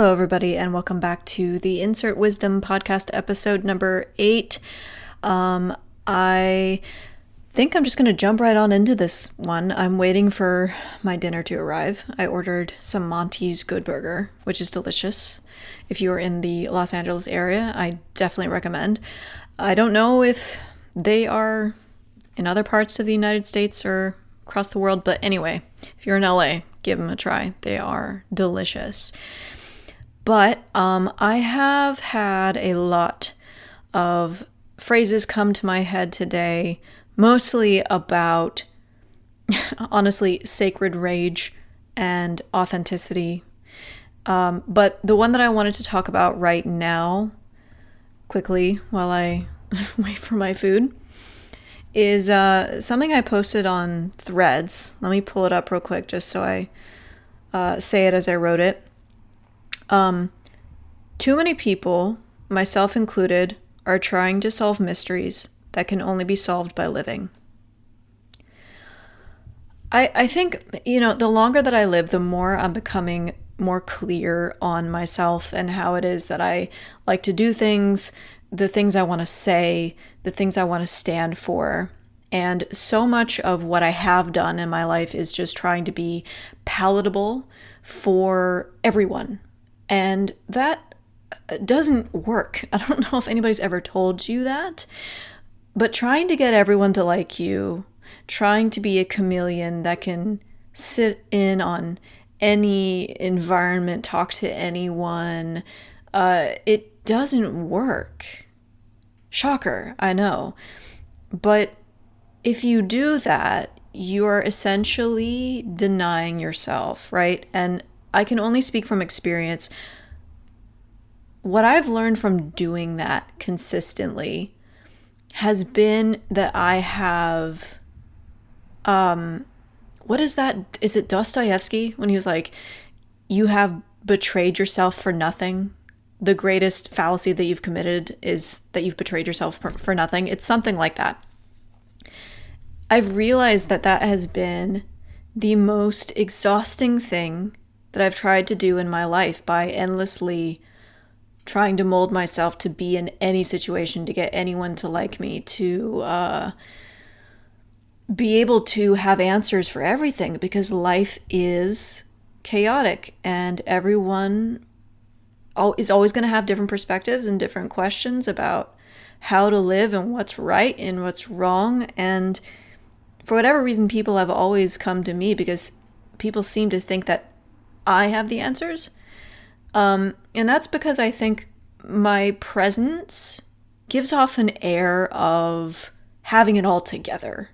Hello, everybody, and welcome back to the Insert Wisdom podcast episode number 8. I think I'm just going to jump right on into this one. I'm waiting for my dinner to arrive. I ordered some Monty's Good Burger, which is delicious. If you're in the Los Angeles area, I definitely recommend. I don't know if they are in other parts of the United States or across the world, but anyway, if you're in LA, give them a try. They are delicious. But I have had a lot of phrases come to my head today, mostly about, honestly, sacred rage and authenticity. But the one that I wanted to talk about right now, quickly, while I wait for my food, is something I posted on Threads. Let me pull it up real quick just so I say it as I wrote it. Too many people, myself included, are trying to solve mysteries that can only be solved by living. I think, the longer that I live, the more I'm becoming more clear on myself and how it is that I like to do things, the things I want to say, the things I want to stand for. And so much of what I have done in my life is just trying to be palatable for everyone. And that doesn't work. I don't know if anybody's ever told you that, but trying to get everyone to like you, trying to be a chameleon that can sit in on any environment, talk to anyone, it doesn't work. Shocker, I know. But if you do that, you're essentially denying yourself, right? And I can only speak from experience. What I've learned from doing that consistently has been that I have, what is that? Is it Dostoevsky when he was like, you have betrayed yourself for nothing? The greatest fallacy that you've committed is that you've betrayed yourself for nothing. It's something like that. I've realized that that has been the most exhausting thing that I've tried to do in my life by endlessly trying to mold myself to be in any situation, to get anyone to like me, to be able to have answers for everything, because life is chaotic and everyone is always going to have different perspectives and different questions about how to live and what's right and what's wrong. And for whatever reason, people have always come to me because people seem to think that I have the answers. And that's because I think my presence gives off an air of having it all together,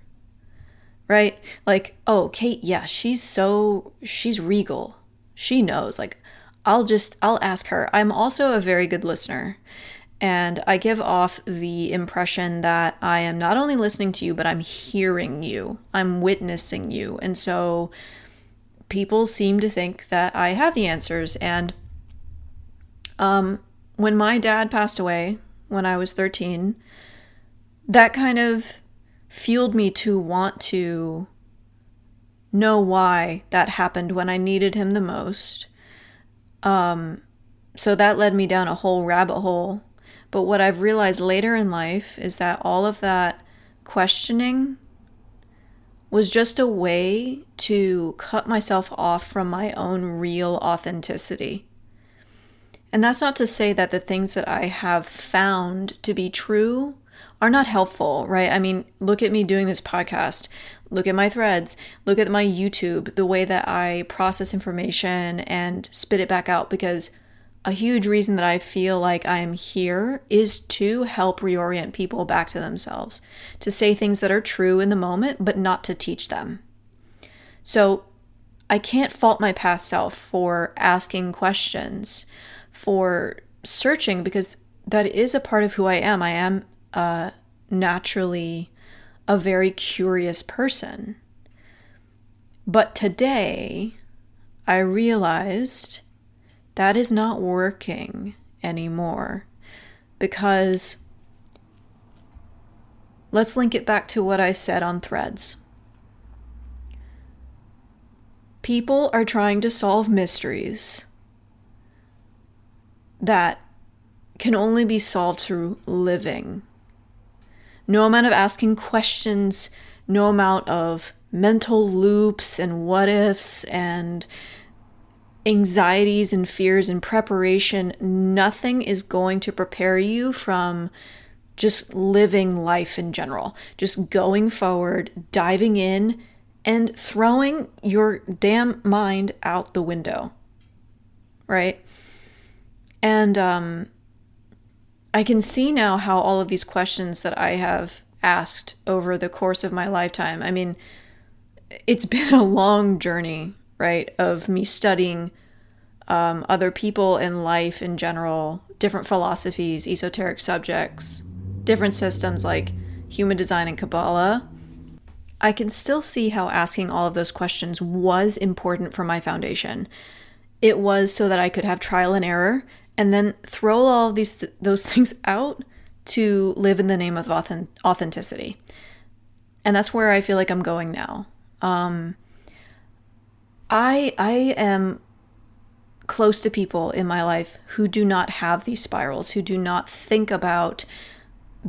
right? Like, oh, Kate, yeah, she's regal. She knows, like, I'll ask her. I'm also a very good listener. And I give off the impression that I am not only listening to you, but I'm hearing you. I'm witnessing you. And so people seem to think that I have the answers. And when my dad passed away when I was 13, that kind of fueled me to want to know why that happened when I needed him the most. So that led me down a whole rabbit hole. But what I've realized later in life is that all of that questioning was just a way to cut myself off from my own real authenticity. And that's not to say that the things that I have found to be true are not helpful, right? I mean, look at me doing this podcast. Look at my threads. Look at my YouTube, the way that I process information and spit it back out, because a huge reason that I feel like I'm here is to help reorient people back to themselves, to say things that are true in the moment, but not to teach them. So I can't fault my past self for asking questions, for searching, because that is a part of who I am. I am naturally a very curious person. But today, I realized that is not working anymore, because let's link it back to what I said on Threads. People are trying to solve mysteries that can only be solved through living. No amount of asking questions, no amount of mental loops and what ifs and anxieties and fears and preparation, nothing is going to prepare you from just living life in general. Just going forward, diving in, and throwing your damn mind out the window. Right? And I can see now how all of these questions that I have asked over the course of my lifetime, I mean, it's been a long journey, right, of me studying other people in life in general, different philosophies, esoteric subjects, different systems like human design and Kabbalah. I can still see how asking all of those questions was important for my foundation. It was so that I could have trial and error and then throw all of those things out to live in the name of authenticity. And that's where I feel like I'm going now. I am close to people in my life who do not have these spirals, who do not think about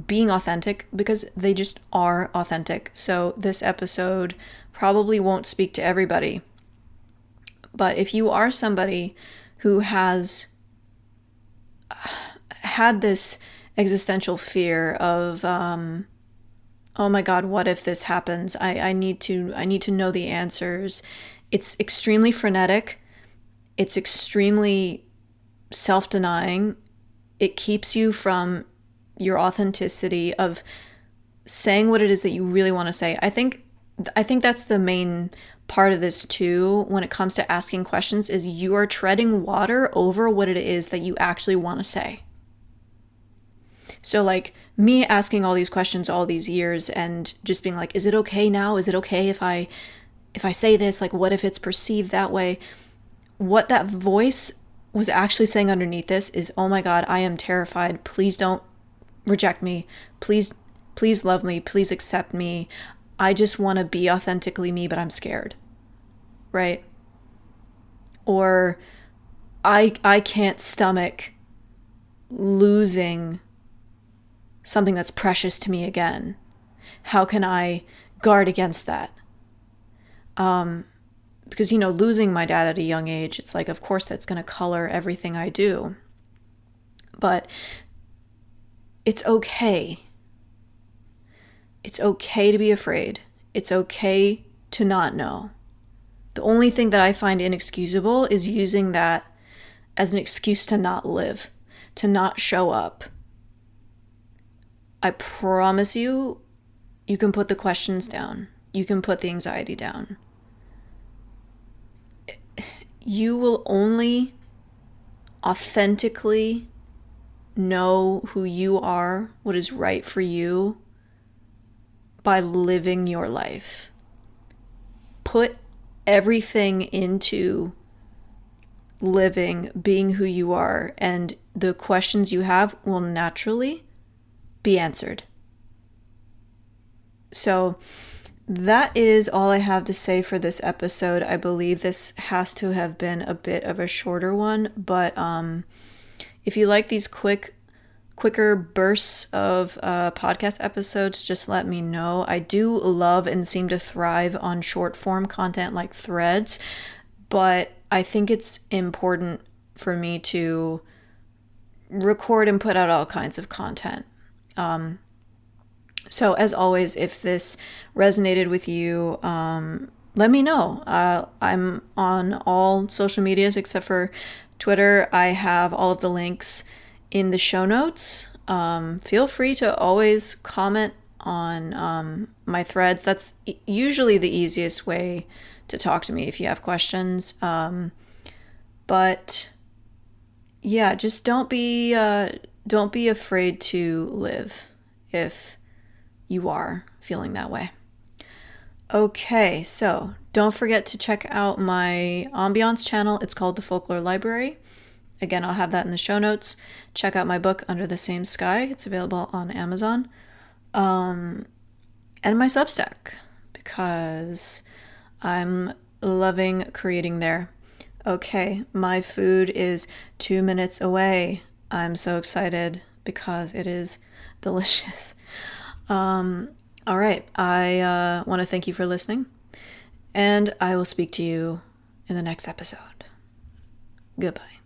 being authentic because they just are authentic. So this episode probably won't speak to everybody. But if you are somebody who has had this existential fear of, oh my God, what if this happens? I need to know the answers. It's extremely frenetic. It's extremely self-denying. It keeps you from your authenticity of saying what it is that you really want to say. I think that's the main part of this too when it comes to asking questions, is you are treading water over what it is that you actually want to say. So like me asking all these questions all these years and just being like, is it okay now? Is it okay if I say this? Like, what if it's perceived that way? What that voice was actually saying underneath this is, oh my God, I am terrified. Please don't reject me. Please love me. Please accept me. I just want to be authentically me, but I'm scared. Right? Or I can't stomach losing something that's precious to me again. How can I guard against that? Because, losing my dad at a young age, it's like, of course, that's going to color everything I do. But it's okay. It's okay to be afraid. It's okay to not know. The only thing that I find inexcusable is using that as an excuse to not live, to not show up. I promise you, you can put the questions down. You can put the anxiety down. You will only authentically know who you are, what is right for you, by living your life. Put everything into living, being who you are, and the questions you have will naturally be answered. So that is all I have to say for this episode. I believe this has to have been a bit of a shorter one, but if you like these quicker bursts of podcast episodes, just let me know. I do love and seem to thrive on short form content like threads, but I think it's important for me to record and put out all kinds of content. So as always, if this resonated with you, let me know. I'm on all social medias except for Twitter. I have all of the links in the show notes. Feel free to always comment on my threads. That's usually the easiest way to talk to me if you have questions. But yeah, just don't be afraid to live if you are feeling that way. Okay, so don't forget to check out my ambiance channel. It's called The Folklore Library. Again, I'll have that in the show notes. Check out my book, Under the Same Sky. It's available on Amazon. And my Substack, because I'm loving creating there. Okay, my food is 2 minutes away. I'm so excited because it is delicious. All right. I want to thank you for listening, and I will speak to you in the next episode. Goodbye.